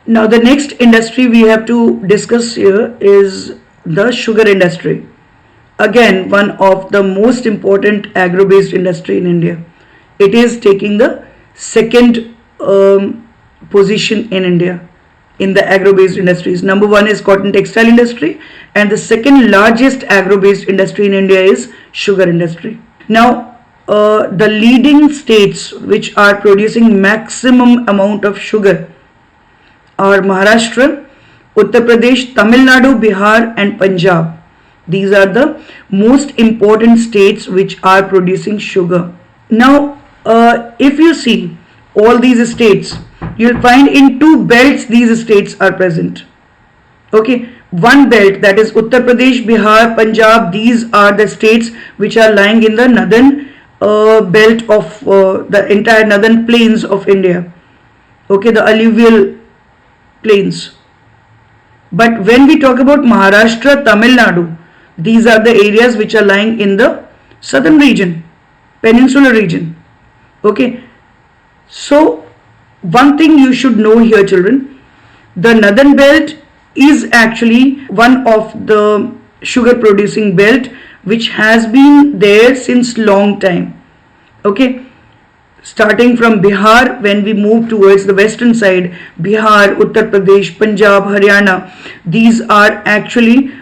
Now the next industry we have to discuss here is the sugar industry. Again, one of the most important agro-based industry in India. It is taking the second position in India in the agro-based industries. Number one is cotton textile industry, and the second largest agro-based industry in India is sugar industry. Now, the leading states which are producing maximum amount of sugar are Maharashtra, Uttar Pradesh, Tamil Nadu, Bihar, and Punjab. These are the most important states which are producing sugar. Now, if you see all these states, you'll find in two belts these states are present. Okay, one belt, that is Uttar Pradesh, Bihar, Punjab. These are the states which are lying in the northern belt of the entire northern plains of India. Okay, the alluvial plains. But when we talk about Maharashtra, Tamil Nadu, these are the areas which are lying in the southern region, peninsular region. Okay, so one thing you should know here, children, the northern belt is actually one of the sugar producing belt which has been there since long time. Okay, starting from Bihar, when we move towards the western side, Bihar, Uttar Pradesh, Punjab, Haryana, these are actually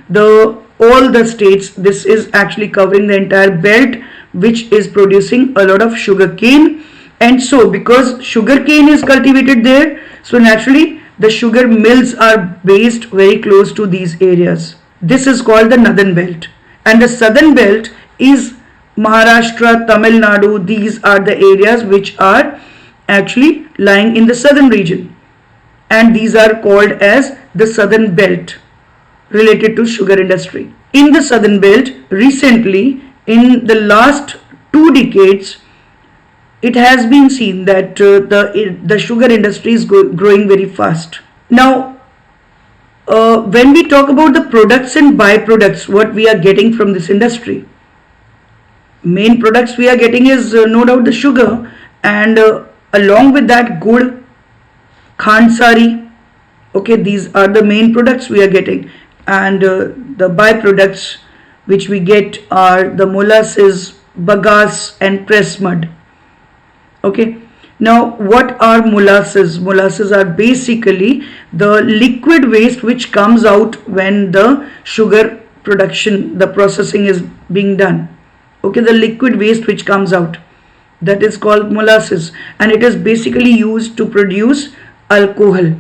all the states. This is actually covering the entire belt which is producing a lot of sugar cane. And so because sugar cane is cultivated there, so naturally the sugar mills are based very close to these areas. This is called the northern belt, and the southern belt is Maharashtra, Tamil Nadu. These are the areas which are actually lying in the southern region, and these are called as the southern belt related to sugar industry. In the southern belt, recently in the last 2 decades, it has been seen that the sugar industry is growing very fast. Now, when we talk about the products and byproducts, what we are getting from this industry, main products we are getting is no doubt the sugar, and along with that gur, khansari. Okay, these are the main products we are getting, and the byproducts which we get are the molasses, bagasse, and press mud. Okay, now what are molasses? Molasses are basically the liquid waste which comes out when the sugar production, the processing is being done. Okay, the liquid waste which comes out, that is called molasses, and it is basically used to produce alcohol.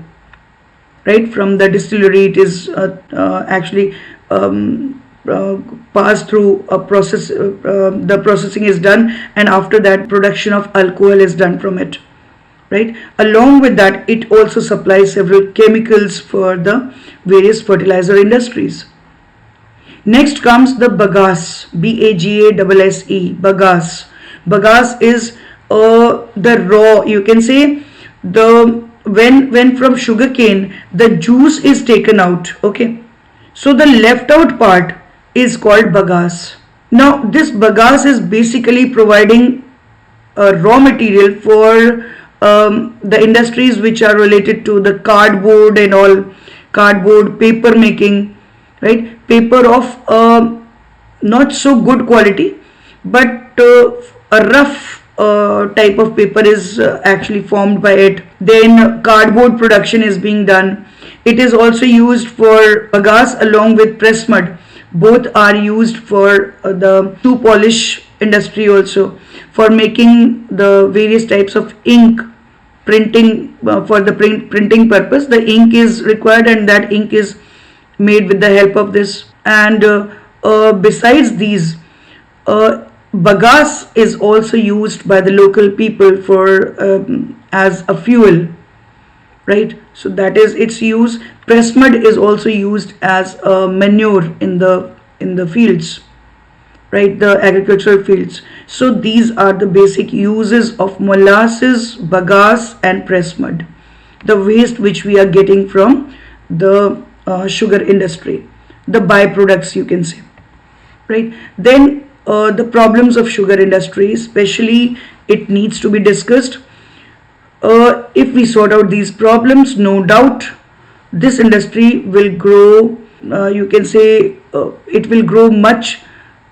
Right, from the distillery, it is actually passed through a process. The processing is done, and after that production of alcohol is done from it. Right, along with that, it also supplies several chemicals for the various fertilizer industries. Next comes the bagasse, B-A-G-A-S-S-E, bagasse. Bagasse is the raw, you can say, when from sugar cane the juice is taken out. Okay, so the left out part is called bagasse. Now this bagasse is basically providing raw material for the industries which are related to the cardboard and all, cardboard, paper making. Right, paper of not so good quality, but a rough type of paper is actually formed by it. Then cardboard production is being done. It is also used for bagasse along with press mud. Both are used for the shoe polish industry, also for making the various types of ink, printing, for the printing purpose. The ink is required, and that ink is made with the help of this. And besides these, bagasse is also used by the local people for as a fuel. Right, so that is its use. Press mud is also used as a manure in the fields. Right, the agricultural fields. So these are the basic uses of molasses, bagasse, and press mud, the waste which we are getting from the sugar industry, the byproducts, you can say. Right, then the problems of sugar industry, especially, it needs to be discussed. If we sort out these problems, no doubt this industry will grow, you can say it will grow much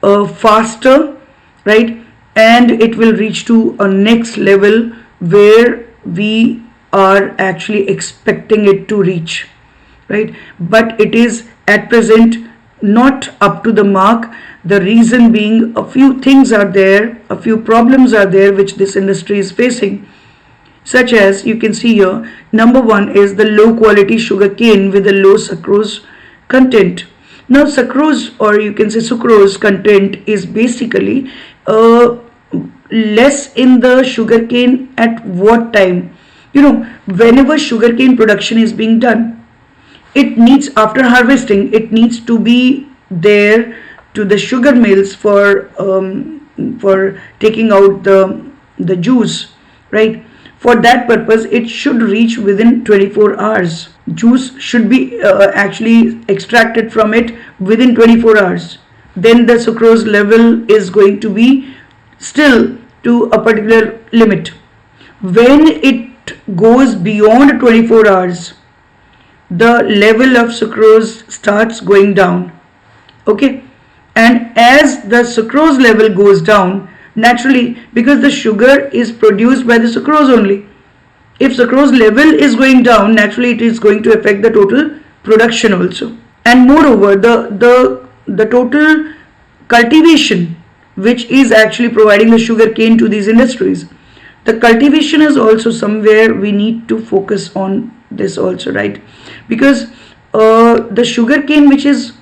faster, right? And it will reach to a next level where we are actually expecting it to reach, right? But it is at present not up to the mark. The reason being, a few things are there, a few problems are there which this industry is facing, such as you can see here. Number one is the low quality sugarcane with a low sucrose content. Now sucrose, or you can say sucrose content, is basically less in the sugarcane at what time? Whenever sugarcane production is being done, it needs, after harvesting, it needs to be there to the sugar mills for taking out the juice, right? For that purpose, it should reach within 24 hours. Juice should be actually extracted from it within 24 hours. Then the sucrose level is going to be still to a particular limit. When it goes beyond 24 hours, the level of sucrose starts going down. Okay, and as the sucrose level goes down, naturally, because the sugar is produced by the sucrose only, if sucrose level is going down, naturally it is going to affect the total production also. And moreover, the total cultivation which is actually providing the sugar cane to these industries, the cultivation is also somewhere we need to focus on this also, right? Because the sugar cane which is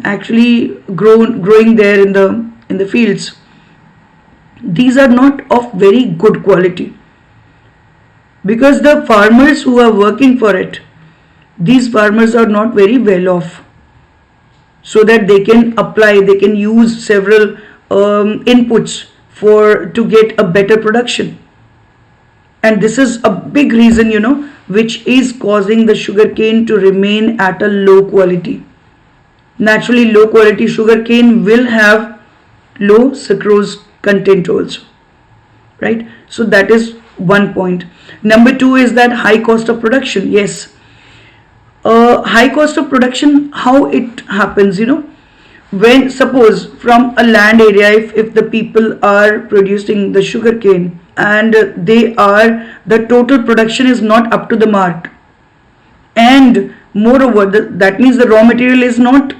actually growing there in the fields, these are not of very good quality, because the farmers who are working for it, these farmers are not very well off, so that they can apply, they can use several inputs to get a better production. And this is a big reason, which is causing the sugarcane to remain at a low quality. Naturally, low quality sugarcane will have low sucrose content also, right? So that is one point. Number two is that high cost of production. Yes, high cost of production, how it happens, when suppose from a land area, if the people are producing the sugarcane and the total production is not up to the mark, and moreover that means the raw material is not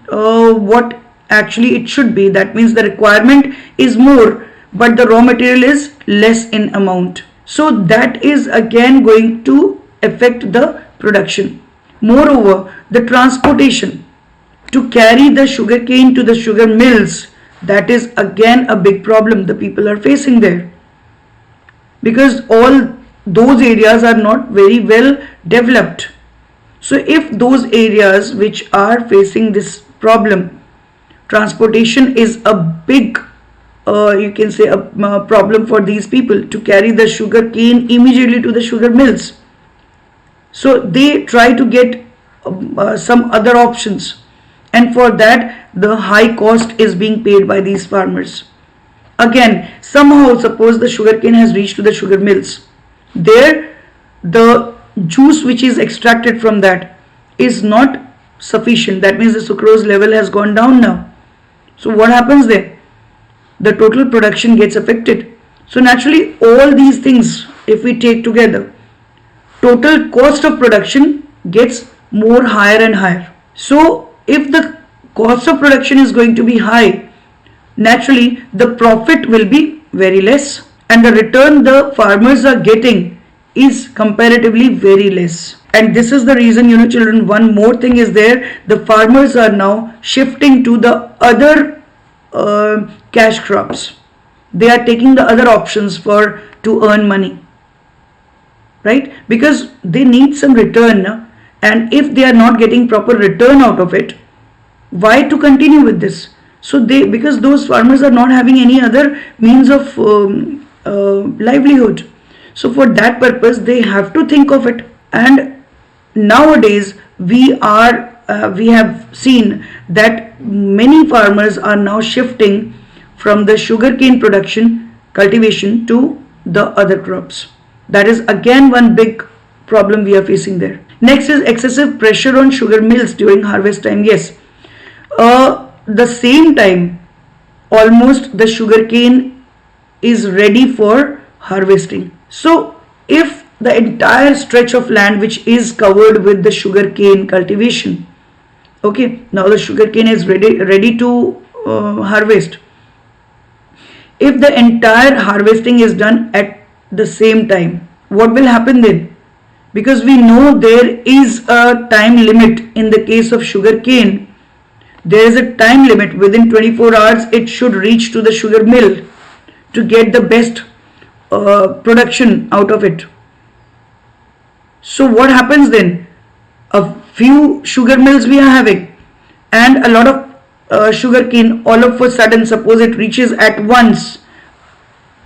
what actually it should be. That means the requirement is more, but the raw material is less in amount. So that is again going to affect the production. Moreover, the transportation to carry the sugarcane to the sugar mills, that is again a big problem the people are facing there, because all those areas are not very well developed. So if those areas which are facing this problem, transportation is a big you can say a problem for these people to carry the sugar cane immediately to the sugar mills. So they try to get some other options, and for that the high cost is being paid by these farmers. Again, somehow suppose the sugar cane has reached to the sugar mills, there the juice which is extracted from that is not sufficient. That means the sucrose level has gone down now. So what happens there? The total production gets affected. So naturally all these things, if we take together, total cost of production gets more higher and higher. So if the cost of production is going to be high, naturally the profit will be very less, and the return the farmers are getting is comparatively very less. And this is the reason, children, one more thing is there. The farmers are now shifting to the other cash crops. They are taking the other options to earn money, right? Because they need some return, and if they are not getting proper return out of it, why to continue with this? So because those farmers are not having any other means of livelihood, so for that purpose they have to think of it. And nowadays we have seen that many farmers are now shifting from the sugarcane cultivation to the other crops. That is again one big problem we are facing there. Next is excessive pressure on sugar mills during harvest time. Yes, the same time almost the sugarcane is ready for harvesting. So if the entire stretch of land which is covered with the sugarcane cultivation, okay, now the sugarcane is ready to harvest. If the entire harvesting is done at the same time, what will happen then? Because we know there is a time limit in the case of sugarcane. There is a time limit. Within 24 hours it should reach to the sugar mill to get the best production out of it. So what happens then? A few sugar mills we are having and a lot of sugarcane, all of a sudden suppose it reaches at once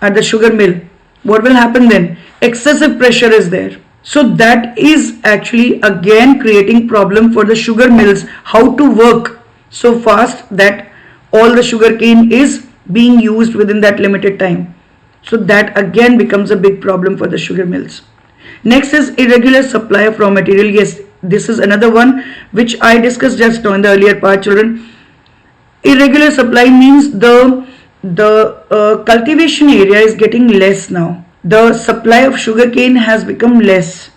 at the sugar mill, what will happen then? Excessive pressure is there. So that is actually again creating problem for the sugar mills, how to work so fast that all the sugarcane is being used within that limited time. So that again becomes a big problem for the sugar mills. Next is irregular supply of raw material. Yes, this is another one which I discussed just now in the earlier part, children. Irregular supply means the cultivation area is getting less now. The supply of sugarcane has become less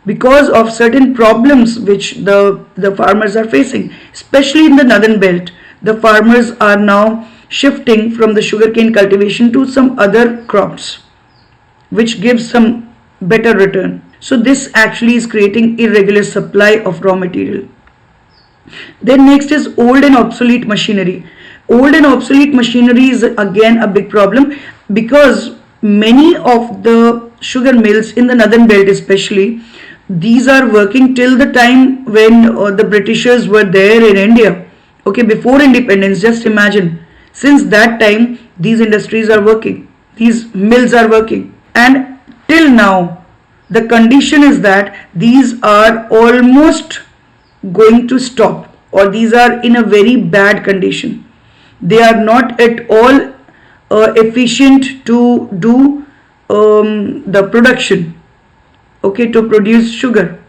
because of certain problems which the farmers are facing, especially in the northern belt. The farmers are now shifting from the sugarcane cultivation to some other crops which gives some better return. So this actually is creating irregular supply of raw material. Then next is old and obsolete machinery. Old and obsolete machinery is again a big problem because many of the sugar mills in the northern belt especially, these are working till the time when the Britishers were there in India. Okay, before independence, just imagine. Since that time, these industries are working, these mills are working, and till now, the condition is that these are almost going to stop, or these are in a very bad condition. They are not at all efficient to do the production, okay, to produce sugar.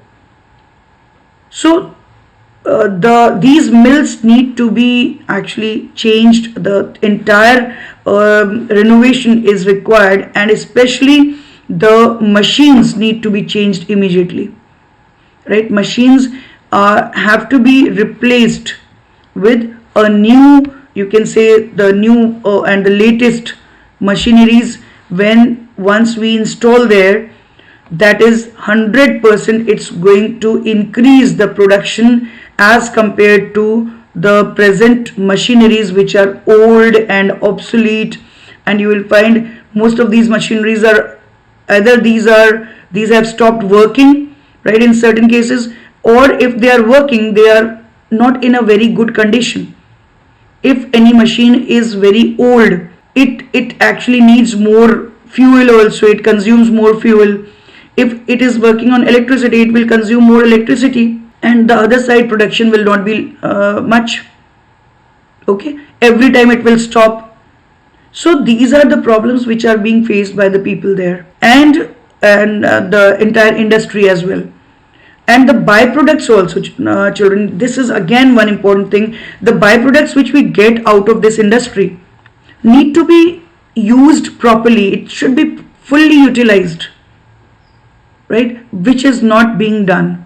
So these mills need to be actually changed. The entire renovation is required, and especially the machines need to be changed immediately, right? Machines have to be replaced with a new, you can say the new and the latest machineries. When once we install there, that is 100% it's going to increase the production as compared to the present machineries which are old and obsolete. And you will find most of these machineries are either these have stopped working, right, in certain cases, or if they are working, they are not in a very good condition. If any machine is very old, it actually needs more fuel also, it consumes more fuel. If it is working on electricity, it will consume more electricity, and the other side production will not be much. Okay, every time it will stop. So these are the problems which are being faced by the people there, and the entire industry as well. And the byproducts also, children, this is again one important thing. The byproducts which we get out of this industry need to be used properly. It should be fully utilized, right, which is not being done.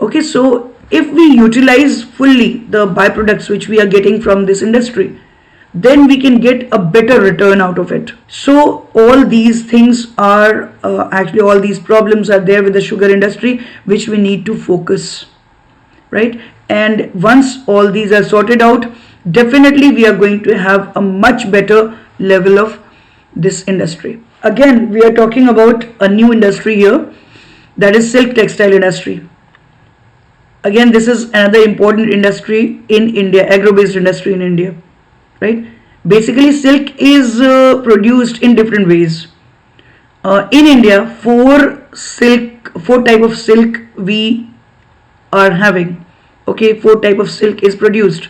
Okay, so if we utilize fully the byproducts which we are getting from this industry, then we can get a better return out of it. So all these things are actually all these problems are there with the sugar industry which we need to focus, right? And once all these are sorted out, definitely we are going to have a much better level of this industry. Again, we are talking about a new industry here, that is silk textile industry. Again, this is another important industry in India, agro-based industry in India, right? Basically, silk is produced in different ways. In India, four type of silk we are having. Okay, four type of silk is produced.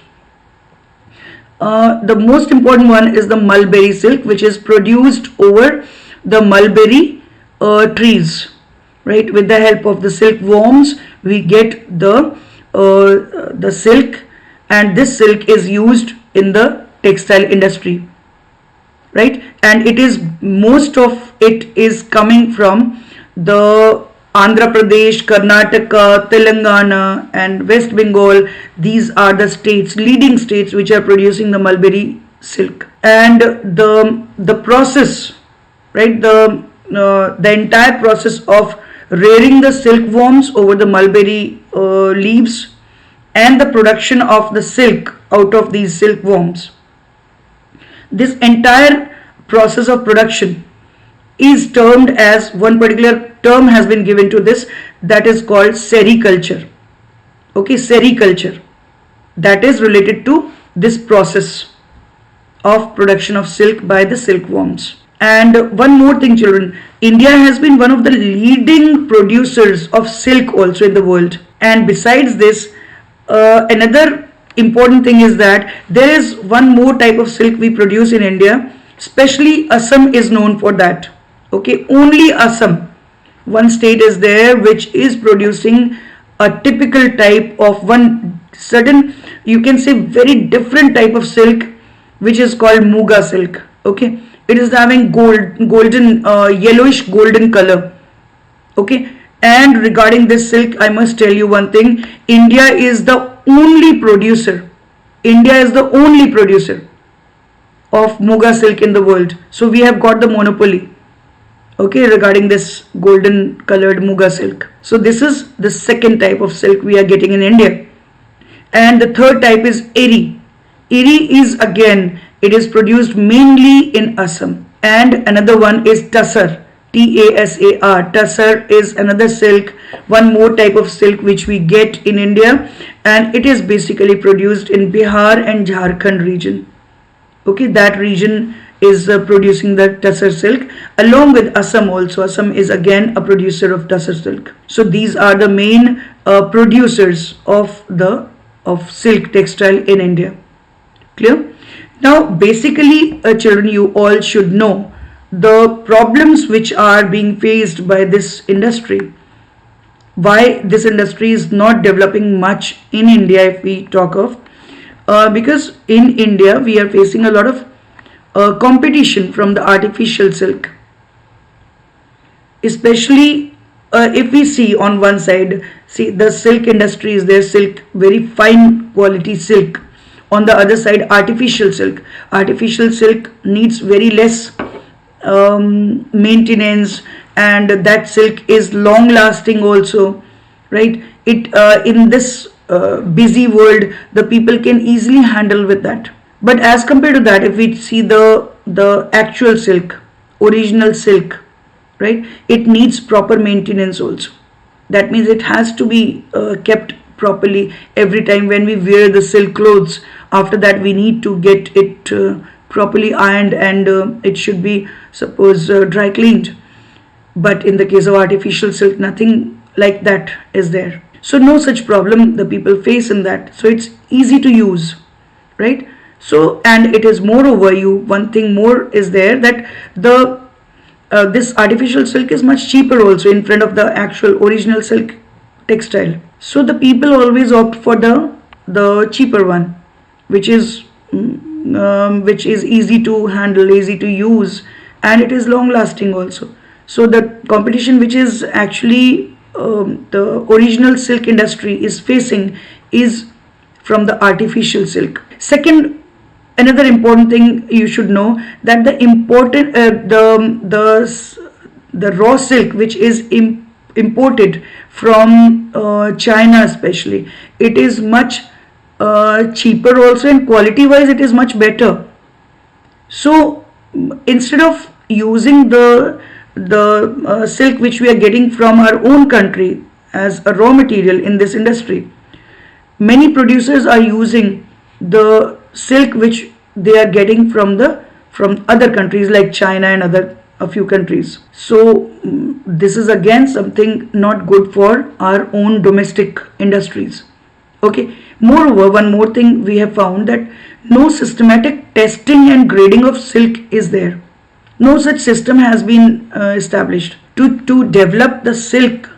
The most important one is the mulberry silk, which is produced over the mulberry trees. right? With the help of the silkworms, we get the silk, and this silk is used in the textile industry, right? And it is, most of it is coming from the Andhra Pradesh, Karnataka, Telangana, and West Bengal. These are the states, leading states, which are producing the mulberry silk. And the process, right? The entire process of rearing the silkworms over the mulberry leaves, and the production of the silk out of these silkworms. This entire process of production is termed as, one particular term has been given to this, that is called sericulture. Okay, sericulture, that is related to this process of production of silk by the silkworms. And one more thing, children, India has been one of the leading producers of silk also in the world. And besides this, another important thing is that there is one more type of silk we produce in India, especially Assam is known for that. Okay, only Assam, one state is there which is producing a typical type of one certain, you can say, very different type of silk, which is called Muga silk. Okay, it is having golden, yellowish golden color. Okay, and regarding this silk, I must tell you one thing: India is the only producer. India is the only producer of Muga silk in the world. So we have got the monopoly, okay, regarding this golden colored Muga silk. So this is the second type of silk we are getting in India. And the third type is Eri. Eri is, again, it is produced mainly in Assam. And another one is Tassar, T-A-S-A-R. Tassar is another silk, one more type of silk which we get in India, and it is basically produced in Bihar and Jharkhand region. Okay, that region is producing the Tassar silk, along with Assam also. Assam is again a producer of Tassar silk. So these are the main producers of silk textile in India. Clear? Now basically, children, you all should know the problems which are being faced by this industry. Why this industry is not developing much in India, if we talk of, because in India we are facing a lot of competition from the artificial silk. Especially if we see on one side, see the silk industry is there, silk, very fine quality silk. On the other side, artificial silk. Artificial silk needs very less maintenance, and that silk is long lasting also, right? It in this busy world, the people can easily handle with that. But as compared to that, if we see the actual silk, original silk, right, it needs proper maintenance also. That means it has to be kept properly every time when we wear the silk clothes. After that, we need to get it properly ironed, and it should be, suppose, dry cleaned. But in the case of artificial silk, nothing like that is there. So no such problem the people face in that. So it's easy to use, right? So, and it is moreover, one thing more is there, that this artificial silk is much cheaper also in front of the actual original silk textile. So the people always opt for the cheaper one, which is easy to handle, easy to use, and it is long lasting also. So the competition which is actually the original silk industry is facing is from the artificial silk. Second, another important thing you should know, that the important the raw silk which is imported from China especially, it is much cheaper also, and quality wise it is much better. So instead of using the silk which we are getting from our own country as a raw material in this industry, many producers are using the silk which they are getting from other countries like China and a few countries. So this is again something not good for our own domestic industries. Okay. Moreover, one more thing we have found, that no systematic testing and grading of silk is there. No such system has been established. to develop the silk,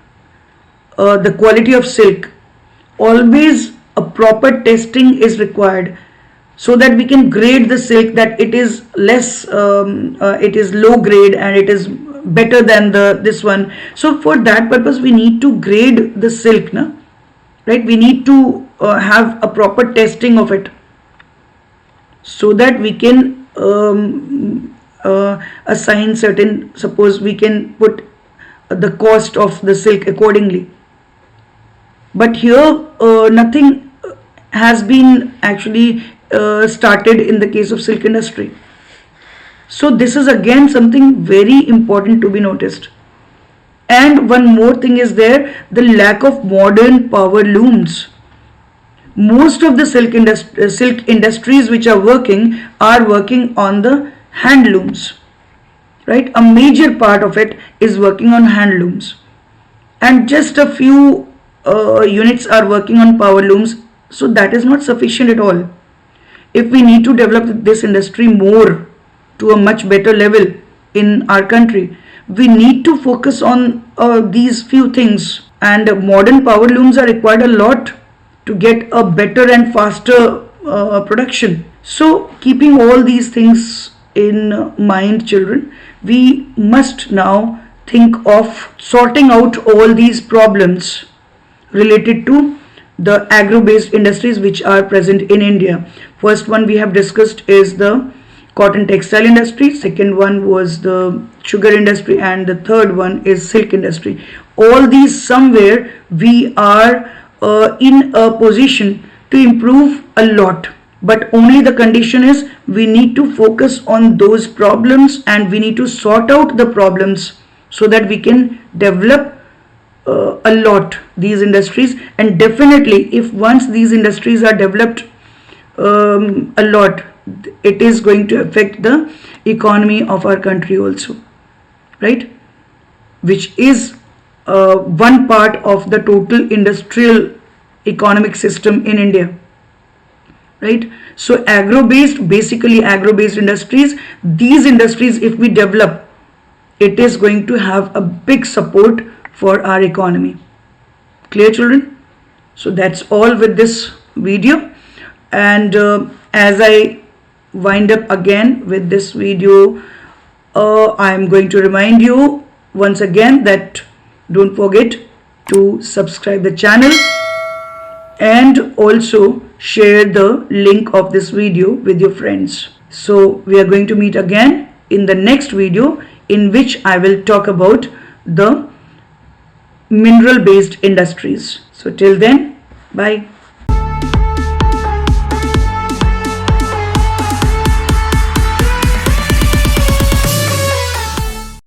the quality of silk, always a proper testing is required, so that we can grade the silk, that it is less, it is low grade and it is better than the this one. So for that purpose we need to grade the silk, na? Right? We need to have a proper testing of it, so that we can assign certain, suppose we can put the cost of the silk accordingly. But here nothing has been actually started in the case of silk industry. So this is again something very important to be noticed. And one more thing is there, the lack of modern power looms. Most of the silk industries which are working on the hand looms, right? A major part of it is working on hand looms, and just a few units are working on power looms. So that is not sufficient at all. If we need to develop this industry more to a much better level in our country, we need to focus on these few things, and modern power looms are required a lot to get a better and faster production. So keeping all these things in mind, children, we must now think of sorting out all these problems related to the agro-based industries which are present in India. First one we have discussed is the cotton textile industry, second one was the sugar industry, and the third one is silk industry. All these somewhere we are in a position to improve a lot, but only the condition is we need to focus on those problems and we need to sort out the problems, so that we can develop a lot these industries. And definitely if once these industries are developed a lot, it is going to affect the economy of our country also, right? Which is one part of the total industrial economic system in India, right? So basically agro-based industries, these industries if we develop, it is going to have a big support for our economy. Clear, children? So that's all with this video. And as I wind up again with this video, I am going to remind you once again that don't forget to subscribe the channel and also share the link of this video with your friends. So we are going to meet again in the next video, in which I will talk about the mineral based industries. So till then, bye.